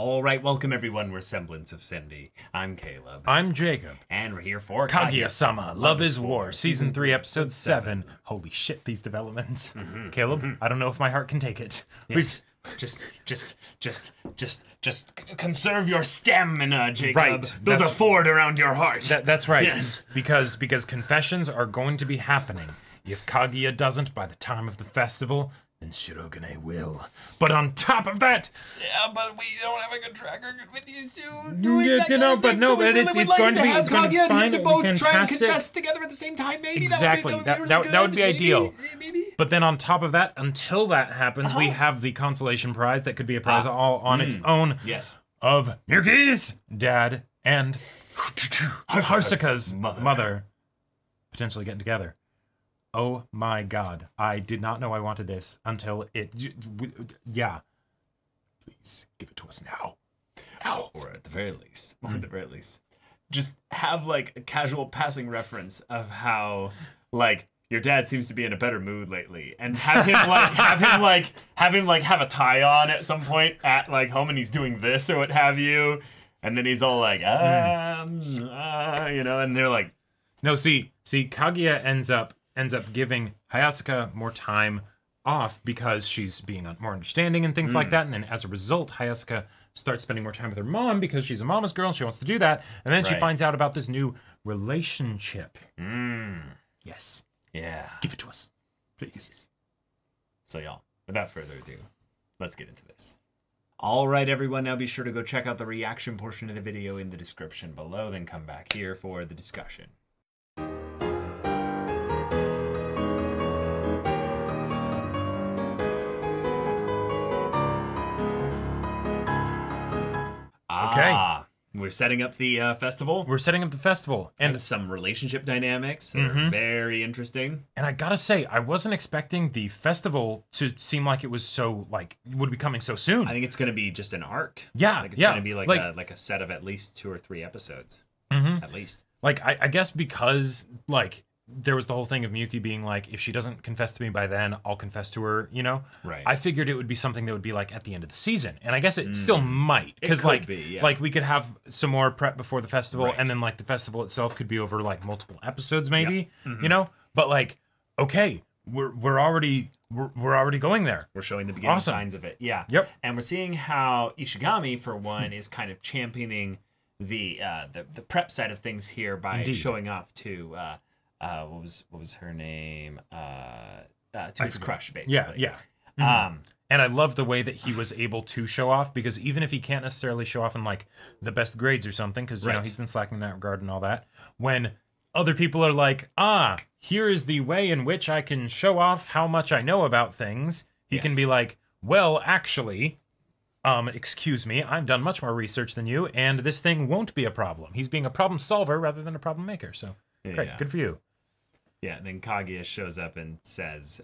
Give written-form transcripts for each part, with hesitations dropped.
All right, welcome everyone. We're Semblance of Sanity. I'm Caleb. I'm Jacob. And we're here for Kaguya-sama, Love is War, Season 3, Episode 7. Holy shit, these developments. Caleb, I don't know if my heart can take it. Please. Just conserve your stamina, Jacob. Right. Build a fort around your heart. That's right. Yes. Because confessions are going to be happening. If Kaguya doesn't by the time of the festival, then Shirogane will. But on top of that... Yeah, but we don't have a good track record with these two. It's going to be fine. To both try and confess together at the same time, maybe. Exactly. That would be ideal. Maybe. But then on top of that, until that happens, we have the consolation prize that could be a prize all on its own. Yes. Of Yuki's dad and Harusuka's mother potentially getting together. Oh my god, I did not know I wanted this until it... Yeah. Please, give it to us now. Now. Or at the very least. Just have, like, a casual passing reference of how, like, your dad seems to be in a better mood lately. And have him, have a tie on at some point at, like, home and he's doing this or what have you. And then he's all like, you know, and they're like... No, see, Kaguya ends up giving Hayasuka more time off because she's being more understanding and things like that. And then as a result, Hayasuka starts spending more time with her mom because she's a mama's girl and she wants to do that. And then she finds out about this new relationship. Yes. Yeah. Give it to us, please. So y'all, without further ado, let's get into this. All right, everyone, now be sure to go check out the reaction portion of the video in the description below, then come back here for the discussion. Okay. We're setting up the festival. We're setting up the festival. And some relationship dynamics that are very interesting. And I gotta say, I wasn't expecting the festival to seem like it was so, like, would be coming so soon. I think it's going to be just an arc. Yeah, like it's going to be like a set of at least 2 or 3 episodes. At least. Like, I guess because, like, there was the whole thing of Miyuki being like, if she doesn't confess to me by then, I'll confess to her, you know? Right. I figured it would be something that would be like at the end of the season. And I guess it still might. Because like we could have some more prep before the festival and then like the festival itself could be over like multiple episodes maybe, you know? But like, okay, we're already going there. We're showing the beginning signs of it. Yeah. Yep. And we're seeing how Ishigami, for one, is kind of championing the prep side of things here by showing off to what was her name? To his crush, basically. Yeah. And I love the way that he was able to show off, because even if he can't necessarily show off in like the best grades or something, because you know he's been slacking in that regard and all that, when other people are like, here is the way in which I can show off how much I know about things, he can be like, well, actually, excuse me, I've done much more research than you, and this thing won't be a problem. He's being a problem solver rather than a problem maker, so great, good for you. Yeah, and then Kaguya shows up and says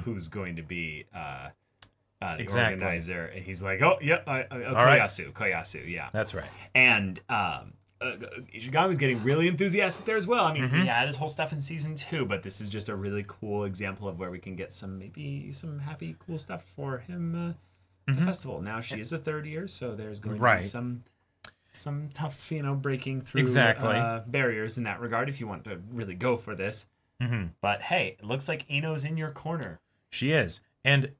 who's going to be the organizer, and he's like, oh, yeah, Koyasu, yeah. That's right. And Ishigami's getting really enthusiastic there as well. I mean, he had his whole stuff in season 2, but this is just a really cool example of where we can get maybe some happy, cool stuff for him at the festival. Now, she is a third year, so there's going to be some tough, breaking through barriers in that regard if you want to really go for this. But hey, it looks like Ino's in your corner. She is. And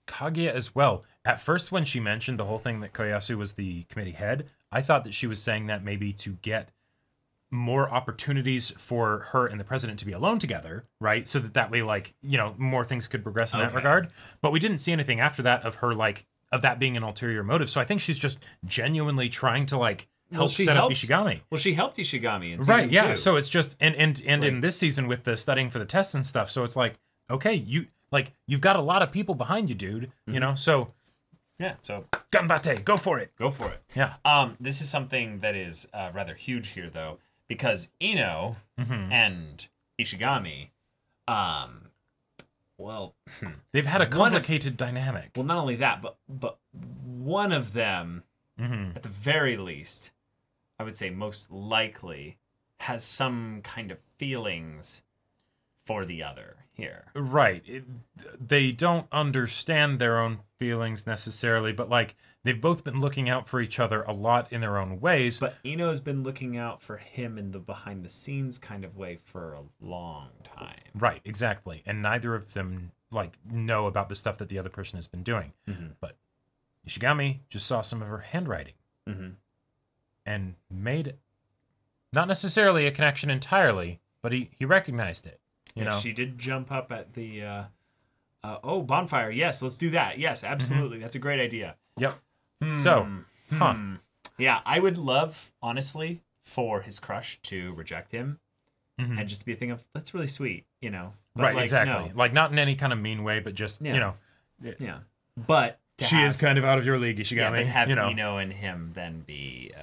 Kaguya as well. At first, when she mentioned the whole thing that Koyasu was the committee head, I thought that she was saying that maybe to get more opportunities for her and the president to be alone together, right? So that way, like, you know, more things could progress in that regard. But we didn't see anything after that of her, like, of that being an ulterior motive. So I think she's just genuinely trying to, like, help set up Ishigami. Well, she helped Ishigami in season 2. So it's just and in this season with the studying for the tests and stuff. So it's like, okay, you've got a lot of people behind you, dude. You know, so so ganbate, go for it. Go for it. Yeah. This is something that is rather huge here, though, because Ino and Ishigami, well, they've had a complicated dynamic. Well, not only that, but one of them, at the very least, I would say most likely, has some kind of feelings for the other here. Right. They don't understand their own feelings necessarily, but like they've both been looking out for each other a lot in their own ways. But Ino's been looking out for him in the behind the scenes kind of way for a long time. Right, exactly. And neither of them like know about the stuff that the other person has been doing. But Ishigami just saw some of her handwriting and made not necessarily a connection entirely, but he recognized it. You know, she did jump up at the bonfire. Yes, let's do that. Yes, absolutely. That's a great idea. Yep. So, yeah, I would love, honestly, for his crush to reject him and just to be a thing of, that's really sweet, you know. But right, like, exactly. no. Like, not in any kind of mean way, but just, you know. Yeah. But she is kind of out of your league, Ishigami. Yeah, but have you know. Ino and him then be,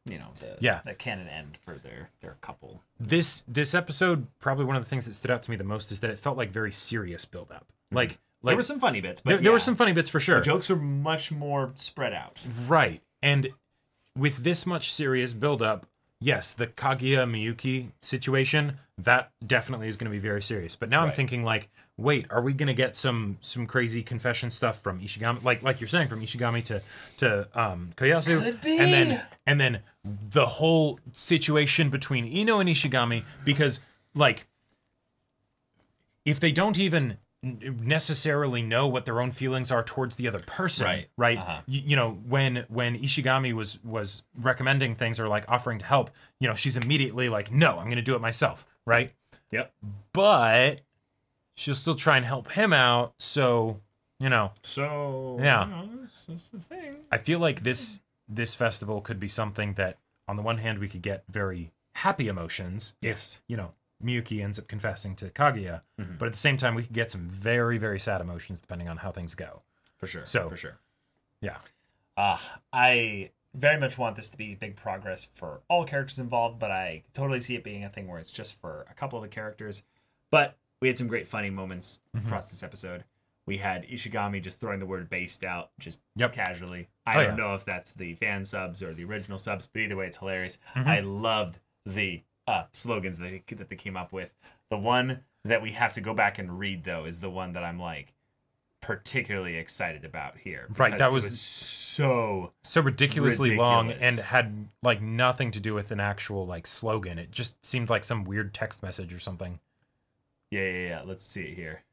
the canon end for their couple. This episode, probably one of the things that stood out to me the most is that it felt like very serious build-up. Like there were some funny bits, but there were some funny bits for sure. The jokes were much more spread out. Right. And with this much serious build-up, yes, the Kaguya Miyuki situation, that definitely is going to be very serious. But now I'm thinking like, wait, are we going to get some crazy confession stuff from Ishigami? Like you're saying, from Ishigami to Koyasu. Could be. And then the whole situation between Ino and Ishigami, because like if they don't even necessarily know what their own feelings are towards the other person, right? You know, when Ishigami was recommending things or like offering to help, you know, she's immediately like, no, I'm gonna do it myself, right? Yep. But she'll still try and help him out, so you know. So yeah, you know, that's the thing. I feel like this festival could be something that, on the one hand, we could get very happy emotions if, you know, Miyuki ends up confessing to Kaguya, but at the same time, we could get some very, very sad emotions depending on how things go. For sure. So, for sure. Yeah. I very much want this to be big progress for all characters involved, but I totally see it being a thing where it's just for a couple of the characters. But we had some great funny moments across this episode. We had Ishigami just throwing the word based out just casually. I don't know if that's the fan subs or the original subs, but either way, it's hilarious. I loved the slogans that they came up with. The one that we have to go back and read, though, is the one that I'm like particularly excited about here. Right, that was so ridiculously long and had like nothing to do with an actual like slogan. It just seemed like some weird text message or something. Yeah. Let's see it here.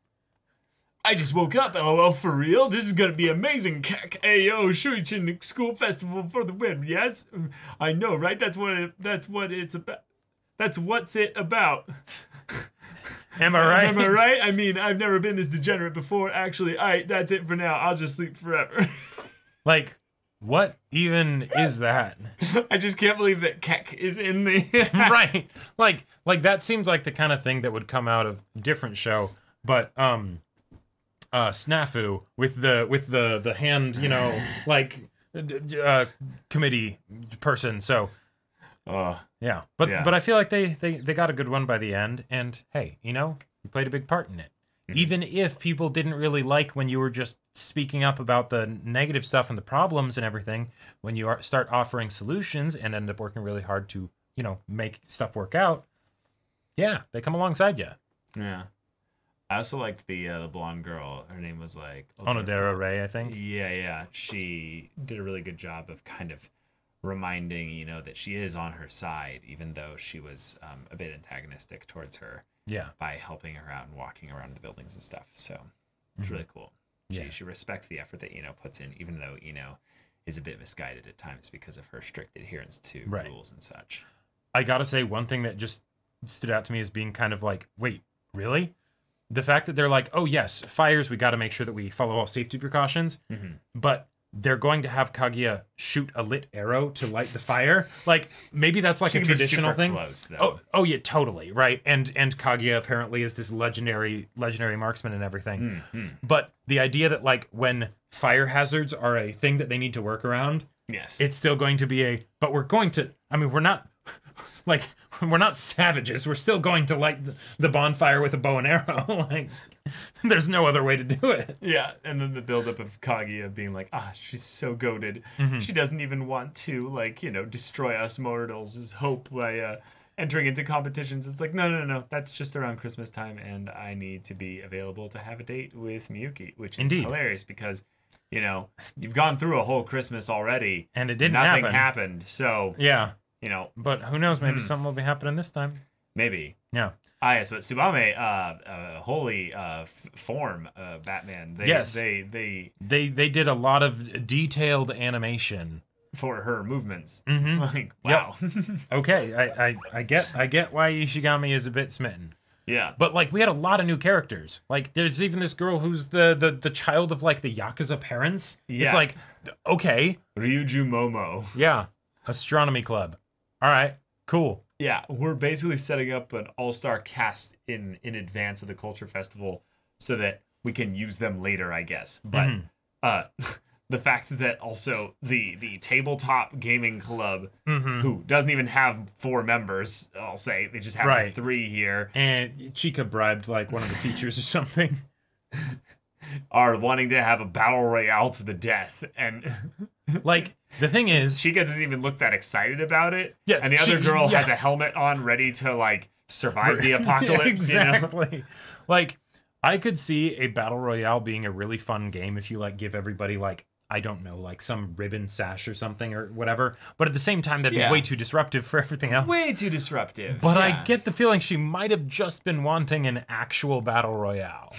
I just woke up, LOL, for real? This is gonna be amazing. Ayo, shuchiin school festival for the win. Yes, I know, right? That's what it's about. That's what's it about. Am I right? Am I right? I mean, I've never been this degenerate before. Actually, that's it for now. I'll just sleep forever. Like, what even is that? I just can't believe that Kek is in the right. Like that seems like the kind of thing that would come out of a different show, but Snafu with the hand, you know, like committee person. So yeah. But I feel like they got a good one by the end, and hey, you know, you played a big part in it. Even if people didn't really like when you were just speaking up about the negative stuff and the problems and everything, when you start offering solutions and end up working really hard to, you know, make stuff work out, yeah, they come alongside you. Yeah. I also liked the blonde girl. Her name was like Onodera Ray, I think. Yeah. She did a really good job of kind of reminding, you know, that she is on her side, even though she was a bit antagonistic towards her. Yeah. By helping her out and walking around the buildings and stuff. So it's really cool. She respects the effort that Ino puts in, even though Ino is a bit misguided at times because of her strict adherence to rules and such. I gotta say, one thing that just stood out to me as being kind of like, wait, really? The fact that they're like, oh yes, fires, we got to make sure that we follow all safety precautions, but they're going to have Kaguya shoot a lit arrow to light the fire. Like, maybe that's like a traditional thing. Close, though. Oh yeah, totally, right. And Kaguya apparently is this legendary marksman and everything. But the idea that like when fire hazards are a thing that they need to work around, yes, it's still going to be but we're going to, I mean, we're not like, we're not savages. We're still going to light the bonfire with a bow and arrow. Like, there's no other way to do it. Yeah, and then the buildup of Kaguya being like, she's so goated. She doesn't even want to, like, you know, destroy us mortals' hope by entering into competitions. It's like, no. That's just around Christmas time, and I need to be available to have a date with Miyuki, which is hilarious because you know, you've gone through a whole Christmas already, and it didn't nothing happen. happened. So Yeah, you know, but who knows? Maybe something will be happening this time. maybe. Yeah. Ah, yes, but Tsubame, holy form, Batman. They did a lot of detailed animation for her movements. Like, Yep. wow. Okay, I get why Ishigami is a bit smitten. Yeah. But like we had a lot of new characters. Like there's even this girl who's the child of like the Yakuza parents. Yeah. It's like, okay. Ryuju Momo. Yeah. Astronomy Club. All right. Cool. Yeah, we're basically setting up an all-star cast in advance of the Culture Festival so that we can use them later, I guess. But the fact that also the tabletop gaming club, who doesn't even have 4 members, I'll say, they just have the 3 here. And Chika bribed like one of the teachers or something. Are wanting to have a battle royale to the death. And like, the thing is, Chika doesn't even look that excited about it. Yeah, And the other girl has a helmet on ready to like survive the apocalypse. Yeah, exactly. You know? Like, I could see a battle royale being a really fun game if you like give everybody like, I don't know, like some ribbon sash or something or whatever. But at the same time, that'd be way too disruptive for everything else. Way too disruptive. But I get the feeling she might have just been wanting an actual battle royale.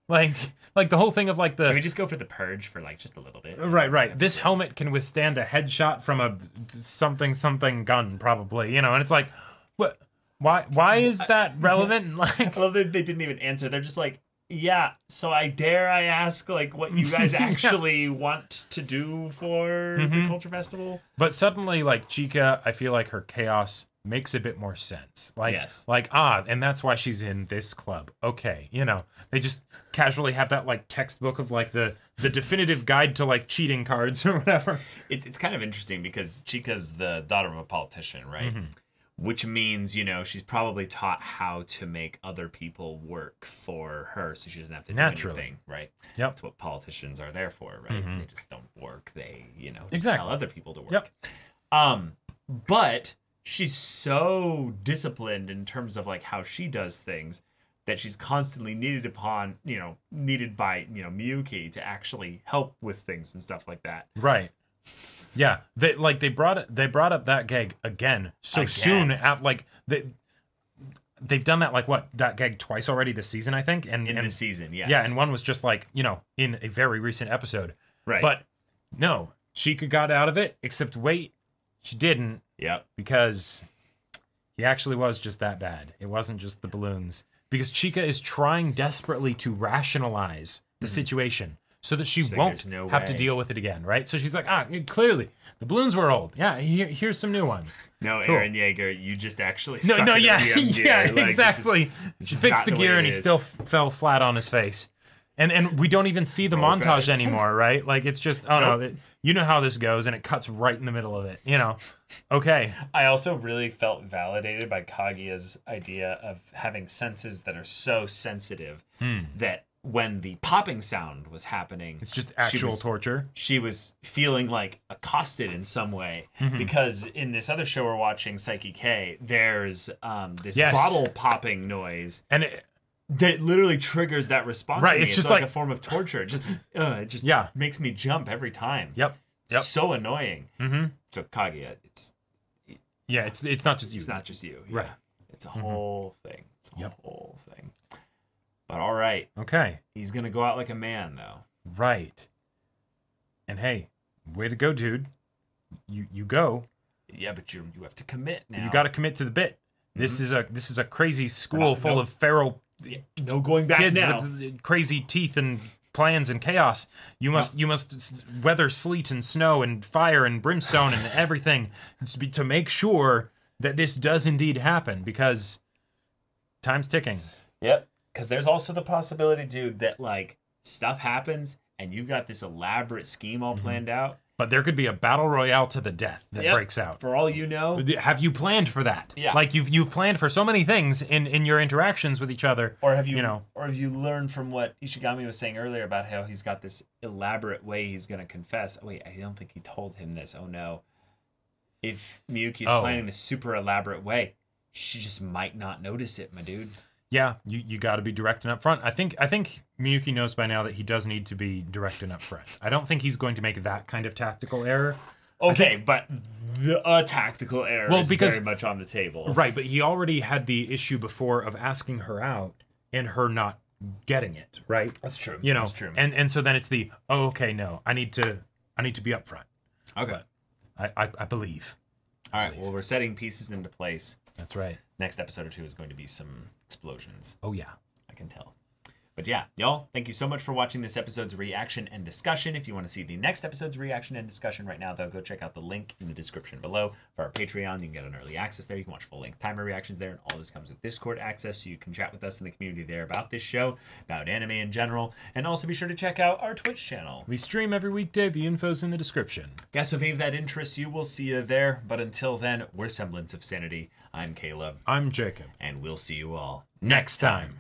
Like the whole thing of like the... Can we just go for the purge for like just a little bit? Right. This helmet can withstand a headshot from a something gun, probably, you know, and it's like, what? Why is that relevant? Like, I love that they didn't even answer. They're just like, yeah, so I ask like what you guys actually want to do for the Culture Festival? But suddenly, like, Chika, I feel like her chaos makes a bit more sense. Like, and that's why she's in this club. Okay, you know, they just casually have that like textbook of like the definitive guide to like cheating cards or whatever. It's kind of interesting because Chika's the daughter of a politician, right? Which means, you know, she's probably taught how to make other people work for her so she doesn't have to do anything, right? Yep. That's what politicians are there for, right? They just don't work. They, you know, just Exactly. tell other people to work. But she's so disciplined in terms of like how she does things that she's constantly needed by, you know, Miyuki to actually help with things and stuff like that. Right. Yeah, they brought up that gag again soon at like they've done that gag twice already this season, I think, and this season, yes. Yeah, and one was just like, you know, in a very recent episode. Right. But no, Chika got out of it, except wait, she didn't. Yep. Because he actually was just that bad. It wasn't just the balloons. Because Chika is trying desperately to rationalize the situation so that she won't have to deal with it again, right? So she's like, clearly, the balloons were old. Yeah, here's some new ones. No, Cool. Aaron Yeager, you just actually No, suck yeah, at VM gear. yeah, Like, exactly. this She is fixed not the way gear it and he is. still fell flat on his face. And we don't even see the montage credits. anymore, right? Like, it's just, no, you know how this goes, and it cuts right in the middle of it, you know? Okay. I also really felt validated by Kaguya's idea of having senses that are so sensitive that when the popping sound was happening, It's just actual torture. She was feeling like accosted in some way because in this other show we're watching, Psyche K, there's this bottle popping noise. And that literally triggers that response. Right, in me. it's just like like a form of torture. It just makes me jump every time. Yep. So annoying. So Kaguya, it's not just you. It's not just you. Right. Yeah. It's a whole thing. It's a whole thing. But all right. Okay. He's gonna go out like a man, though. Right. And hey, way to go, dude. You go. Yeah, but you have to commit now. You got to commit to the bit. This is a crazy school full of feral no going back kids now. with crazy teeth and plans and chaos. You must weather sleet and snow and fire and brimstone and everything to make sure that this does indeed happen, because time's ticking. Yep. Because there's also the possibility, dude, that like stuff happens and you've got this elaborate scheme all planned out. But there could be a battle royale to the death that breaks out. For all you know. Have you planned for that? Yeah. Like you've planned for so many things in your interactions with each other. Or have you learned from what Ishigami was saying earlier about how he's got this elaborate way he's going to confess? Oh, wait, I don't think he told him this. Oh, no. If Miyuki's planning this super elaborate way, she just might not notice it, my dude. yeah, you got to be direct and upfront. I think Miyuki knows by now that he does need to be direct and upfront. I don't think he's going to make that kind of tactical error. Okay, but a tactical error is very much on the table. Right, but he already had the issue before of asking her out and her not getting it, right? That's true. You know, that's true. And so then it's the, oh, okay, no, I need to be upfront. Okay. I believe. All right, well, we're setting pieces into place. That's right. Next episode or two is going to be some explosions. Oh, yeah. I can tell. But yeah, y'all, thank you so much for watching this episode's reaction and discussion. If you want to see the next episode's reaction and discussion right now, though, go check out the link in the description below for our Patreon. You can get an early access there. You can watch full-length timer reactions there, and all this comes with Discord access, so you can chat with us in the community there about this show, about anime in general, and also be sure to check out our Twitch channel. We stream every weekday. The info's in the description. Guess if any of that interests you, we'll see you there. But until then, we're Semblance of Sanity. I'm Caleb. I'm Jacob. And we'll see you all next time.